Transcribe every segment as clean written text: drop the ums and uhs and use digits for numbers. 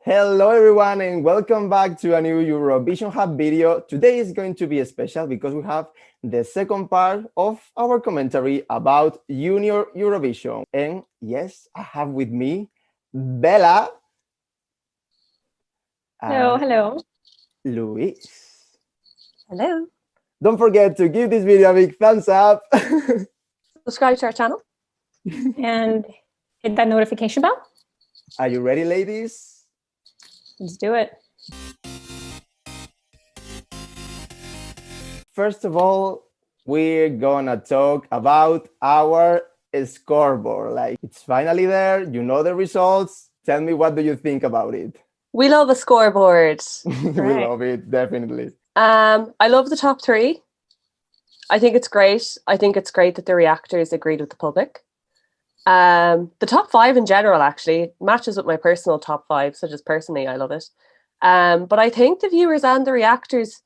Hello everyone and welcome back to a new Eurovision Hub video. Today is going to be special because we have the second part of our commentary about Junior Eurovision. And yes, I have with me Bella. Hello. Louise. Hello. Don't forget to give this video a big thumbs up. Subscribe to our channel and hit that notification bell. Are you ready, ladies? Let's do it. First of all, we're gonna talk about our scoreboard. Like, it's finally there. You know the results. Tell me, what do you think about it? We love a scoreboard. We love it, definitely. I love the top three. I think it's great. I think it's great that the reactors agreed with the public. The top five in general actually matches with my personal top five, so just personally I love it. But I think the viewers and the reactors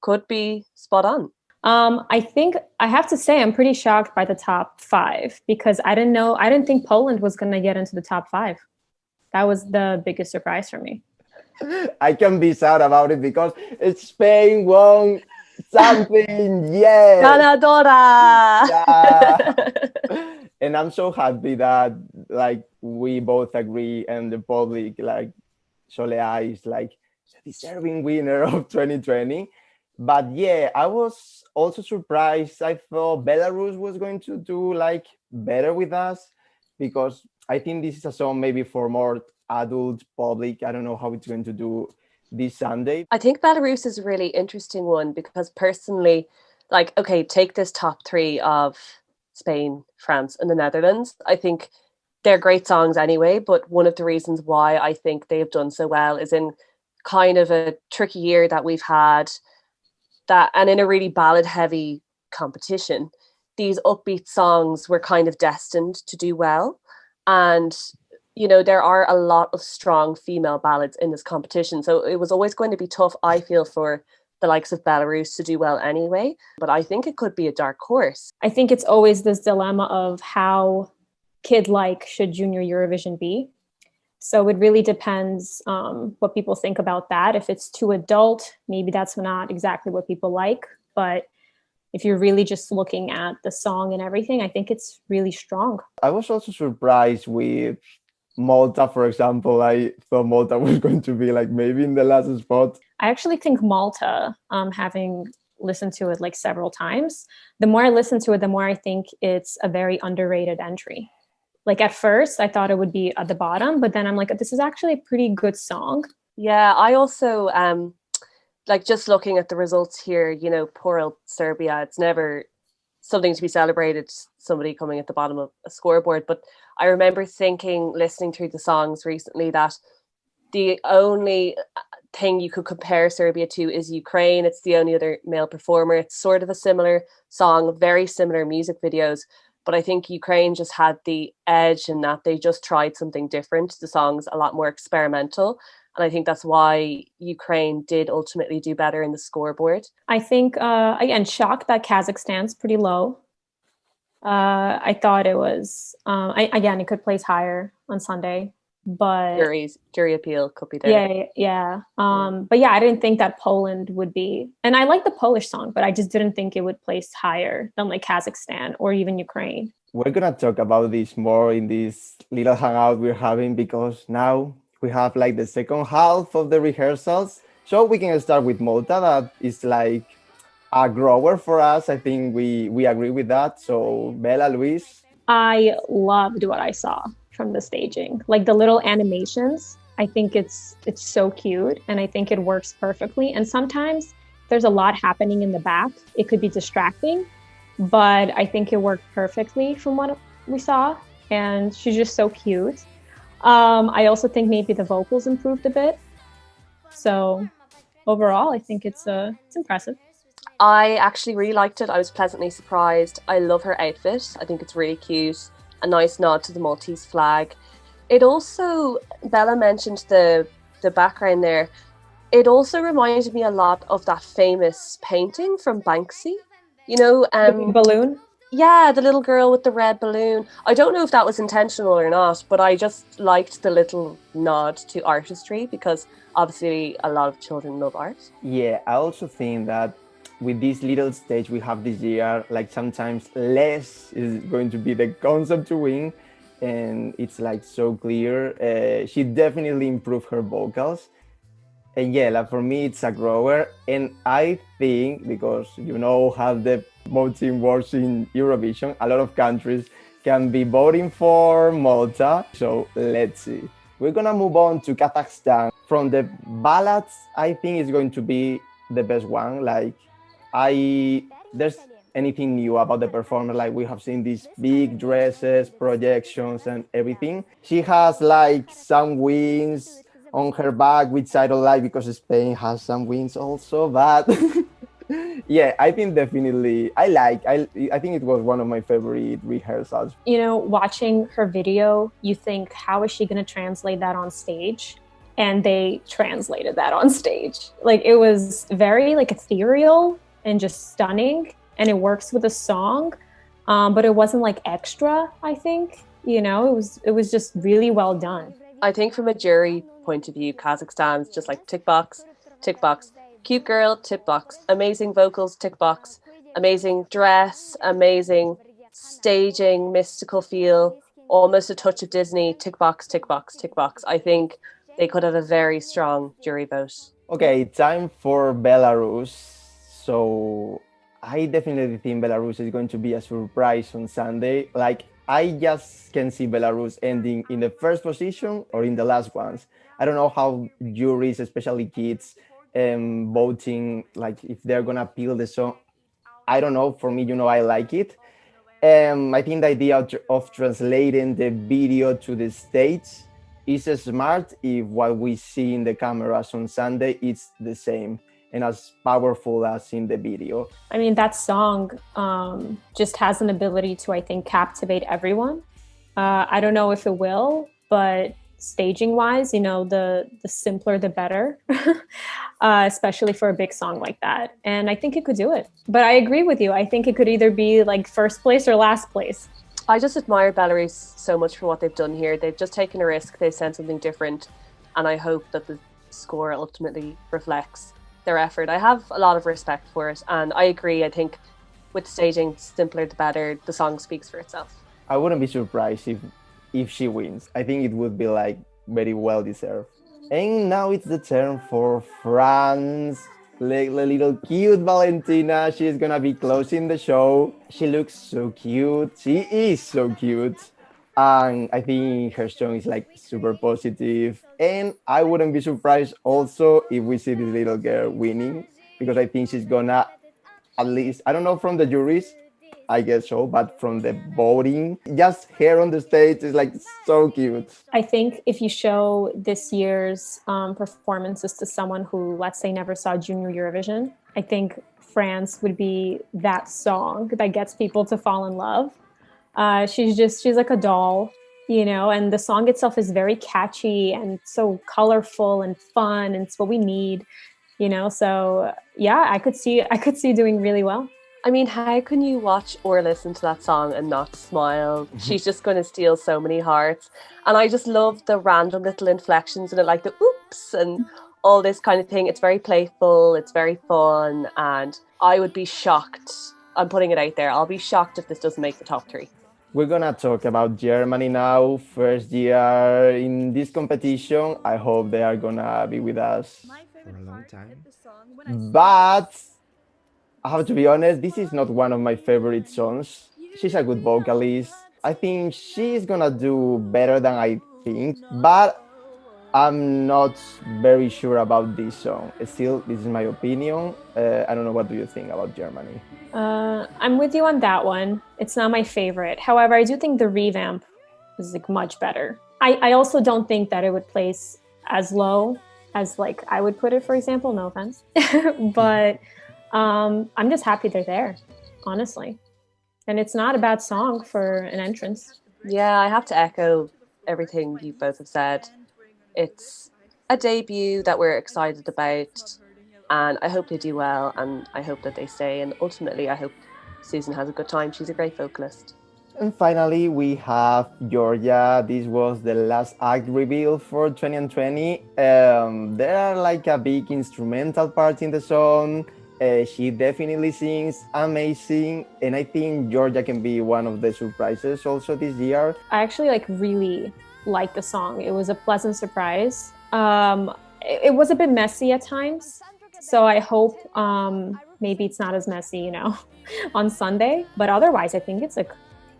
could be spot on. I think I have to say I'm pretty shocked by the top five because I didn't think Poland was going to get into the top five. That was the biggest surprise for me. I can be sad about it because Spain won something. Yes. Ganadora! Yeah. And I'm so happy that like we both agree and the public, like Solea is like the deserving winner of 2020. But yeah, I was also surprised. I thought Belarus was going to do like better with us because I think this is a song maybe for more adult public. I don't know how it's going to do this Sunday. I think Belarus is a really interesting one because personally, like, okay, take this top three of Spain, France, and the Netherlands. I think they're great songs anyway, but one of the reasons why I think they've done so well is in kind of a tricky year that we've had, that and in a really ballad heavy competition, these upbeat songs were kind of destined to do well. And you know, there are a lot of strong female ballads in this competition, so it was always going to be tough, I feel, for the likes of Belarus to do well anyway, but I think it could be a dark horse. I think it's always this dilemma of how kid-like should Junior Eurovision be. So it really depends what people think about that. If it's too adult, maybe that's not exactly what people like. But if you're really just looking at the song and everything, I think it's really strong. I was also surprised with Malta, for example. I thought Malta was going to be like maybe in the last spot. I actually think Malta, having listened to it like several times, the more I listen to it, the more I think it's a very underrated entry. Like at first I thought it would be at the bottom, but then I'm like, this is actually a pretty good song. Yeah, I also like just looking at the results here, you know, poor old Serbia, it's never something to be celebrated, somebody coming at the bottom of a scoreboard. But I remember thinking, listening through the songs recently, that the only thing you could compare Serbia to is Ukraine. It's the only other male performer. It's sort of a similar song, very similar music videos. But I think Ukraine just had the edge in that they just tried something different. The song's a lot more experimental. And I think that's why Ukraine did ultimately do better in the scoreboard. I think, again, shocked that Kazakhstan's pretty low. I thought it was, again, it could place higher on Sunday. But jury appeal could be there. Yeah. But yeah, I didn't think that Poland would be, and I like the Polish song, but I just didn't think it would place higher than like Kazakhstan or even Ukraine. We're gonna talk about this more in this little hangout we're having because now we have like the second half of the rehearsals. So we can start with Malta. That is like a grower for us. I think we agree with that. So Bella, Louise. I loved what I saw from the staging, like the little animations. I think it's so cute and I think it works perfectly. And sometimes there's a lot happening in the back. It could be distracting, but I think it worked perfectly from what we saw. And she's just so cute. I also think maybe the vocals improved a bit. So overall, I think it's impressive. I actually really liked it. I was pleasantly surprised. I love her outfit. I think it's really cute. A nice nod to the Maltese flag. It also, Bella mentioned the background there. It also reminded me a lot of that famous painting from Banksy. You know, the balloon. Yeah, the little girl with the red balloon. I don't know if that was intentional or not, but I just liked the little nod to artistry because obviously a lot of children love art. Yeah, I also think that with this little stage we have this year, like sometimes less is going to be the concept to win, and it's like so clear. She definitely improved her vocals, and yeah, like for me it's a grower, and I think because you know how the voting works in Eurovision, a lot of countries can be voting for Malta. So let's see. We're gonna move on to Kazakhstan. From the ballads, I think it's going to be the best one. Like I there's anything new about the performer. Like we have seen these big dresses, projections, and everything. She has like some wings on her back, which I don't like because Spain has some wings also. But yeah, I think definitely I think it was one of my favorite rehearsals. You know, watching her video, you think, how is she going to translate that on stage? And they translated that on stage. Like it was very like ethereal and just stunning, and it works with the song, but it wasn't like extra. I think it was just really well done. I think from a jury point of view, Kazakhstan's just like tick box, tick box. Cute girl, tick box. Amazing vocals, tick box. Amazing dress, amazing staging, mystical feel, almost a touch of Disney, tick box, tick box, tick box. I think they could have a very strong jury vote. Okay, time for Belarus. So I definitely think Belarus is going to be a surprise on Sunday. Like I just can see Belarus ending in the first position or in the last ones. I don't know how juries, especially kids, voting, like if they're gonna appeal the song. I don't know. For me, I like it. I think the idea of translating the video to the stage is smart if what we see in the cameras on Sunday is the same and as powerful as in the video. I mean, that song just has an ability to, I think, captivate everyone. I don't know if it will, but staging wise, the simpler the better, especially for a big song like that. And I think it could do it. But I agree with you. I think it could either be like first place or last place. I just admire Belarus so much for what they've done here. They've just taken a risk. They've sent something different. And I hope that the score ultimately reflects their effort. I have a lot of respect for it. And I agree. I think with staging, simpler the better. The song speaks for itself. I wouldn't be surprised if she wins. I think it would be like very well deserved. And now it's the turn for France. Like the little cute Valentina, she's gonna be closing the show. She looks so cute. She is so cute. And I think her song is like super positive. And I wouldn't be surprised also if we see this little girl winning, because I think she's gonna, at least, I don't know from the juries, I guess so, but from the voting, just her on the stage is like so cute. I think if you show this year's performances to someone who, let's say, never saw Junior Eurovision, I think France would be that song that gets people to fall in love. She's like a doll, and the song itself is very catchy and so colorful and fun, and it's what we need, so yeah, I could see doing really well. I mean, how can you watch or listen to that song and not smile? She's just going to steal so many hearts. And I just love the random little inflections in it, like the oops and all this kind of thing. It's very playful, it's very fun, and I would be shocked. I'm putting it out there. I'll be shocked if this doesn't make the top 3. We're gonna talk about Germany now. First year in this competition. I hope they are gonna be with us for a long time. But I have to be honest, this is not one of my favorite songs. She's a good vocalist. I think she's gonna do better than I think, but I'm not very sure about this song. Still, this is my opinion. I don't know, what do you think about Germany? I'm with you on that one. It's not my favorite. However, I do think the revamp is like much better. I also don't think that it would place as low as like I would put it, for example, no offense. But I'm just happy they're there, honestly. And it's not a bad song for an entrance. Yeah, I have to echo everything you both have said. It's a debut that we're excited about, and I hope they do well, and I hope that they stay, and ultimately I hope Susan has a good time. She's a great vocalist. And finally, we have Georgia. This was the last act reveal for 2020. There are like a big instrumental part in the song. She definitely sings amazing, and I think Georgia can be one of the surprises also this year. I actually like really liked the song. It was a pleasant surprise. It was a bit messy at times, so I hope maybe it's not as messy, you know, on Sunday. But otherwise, I think it's like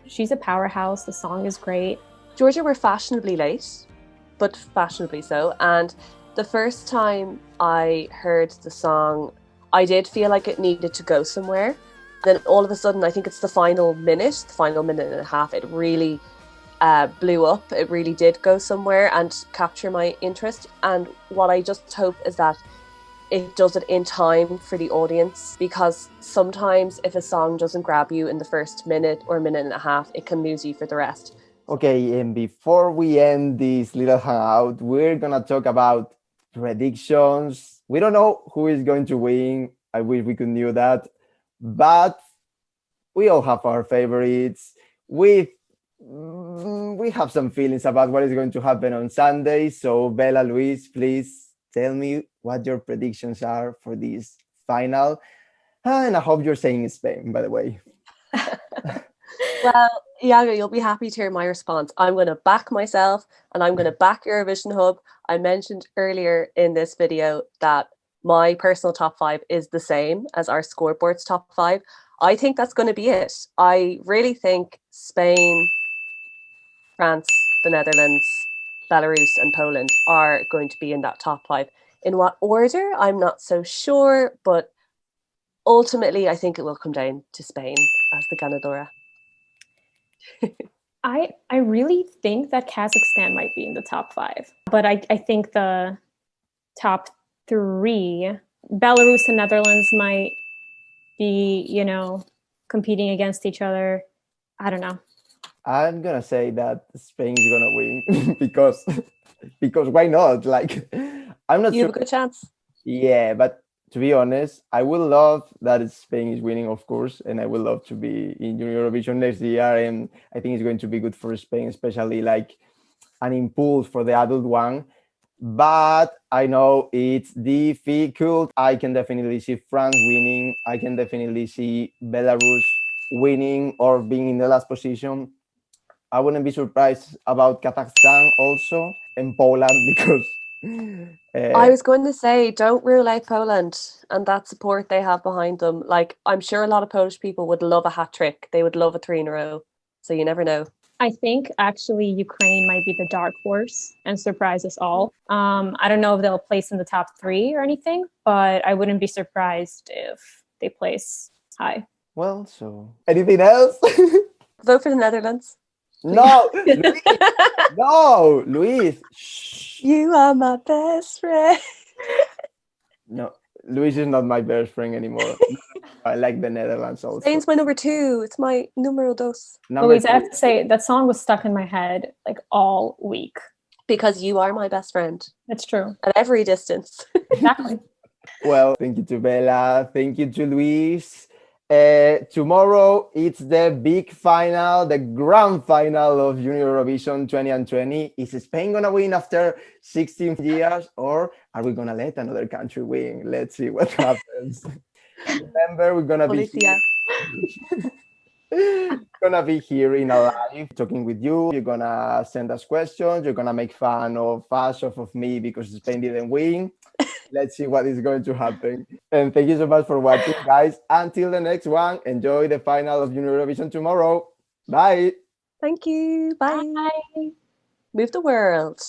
she's a powerhouse. The song is great. Georgia were fashionably late, but fashionably so. And the first time I heard the song, I did feel like it needed to go somewhere. Then all of a sudden, I think it's the final minute and a half, it really blew up. It really did go somewhere and capture my interest. And what I just hope is that it does it in time for the audience, because sometimes if a song doesn't grab you in the first minute or minute and a half, it can lose you for the rest. Okay, and before we end this little hangout, we're gonna talk about predictions. We don't know who is going to win. I wish we could knew that, but we all have our favorites. We have some feelings about what is going to happen on Sunday. So Bella, Louise, please tell me what your predictions are for this final. And I hope you're saying Spain, by the way. Well, Iago, you'll be happy to hear my response. I'm going to back myself and I'm going to back Eurovision Hub. I mentioned earlier in this video that my personal top 5 is the same as our scoreboard's top 5. I think that's going to be it. I really think Spain, France, the Netherlands, Belarus and Poland are going to be in that top 5. In what order, I'm not so sure, but ultimately I think it will come down to Spain as the ganadora. I really think that Kazakhstan might be in the top 5, but I think the top 3, Belarus and Netherlands might be, you know, competing against each other. I don't know. I'm gonna say that Spain is gonna win because why not? Like, I'm not You sure. have a good chance. Yeah, but to be honest, I would love that Spain is winning, of course, and I would love to be in Eurovision next year. And I think it's going to be good for Spain, especially like an impulse for the adult one. But I know it's difficult. I can definitely see France winning. I can definitely see Belarus winning or being in the last position. I wouldn't be surprised about Kazakhstan also and Poland because I was going to say, don't rule out Poland and that support they have behind them. Like, I'm sure a lot of Polish people would love a hat trick. They would love a 3 in a row. So you never know. I think actually Ukraine might be the dark horse and surprise us all. I don't know if they'll place in the top 3 or anything, but I wouldn't be surprised if they place high. Well, so anything else? Vote for the Netherlands. No, Louise, no, Louise. Shh. You are my best friend. No, Louise is not my best friend anymore. I like the Netherlands also. Spain's my number 2. It's my numero dos. Louise, I have to say that song was stuck in my head like all week. Because you are my best friend. It's true. At every distance. Exactly. Well, thank you to Bella. Thank you to Louise. Tomorrow it's the big final, the grand final of Eurovision 2020. Is Spain gonna win after 16 years, or are we gonna let another country win? Let's see what happens. Remember, we're gonna be here in a live talking with you. You're gonna send us questions. You're gonna make fun of us, of me, because Spain didn't win. Let's see what is going to happen. And thank you so much for watching, guys. Until the next one, enjoy the final of Eurovision tomorrow. Bye. Thank you. Bye. Bye. Move the world.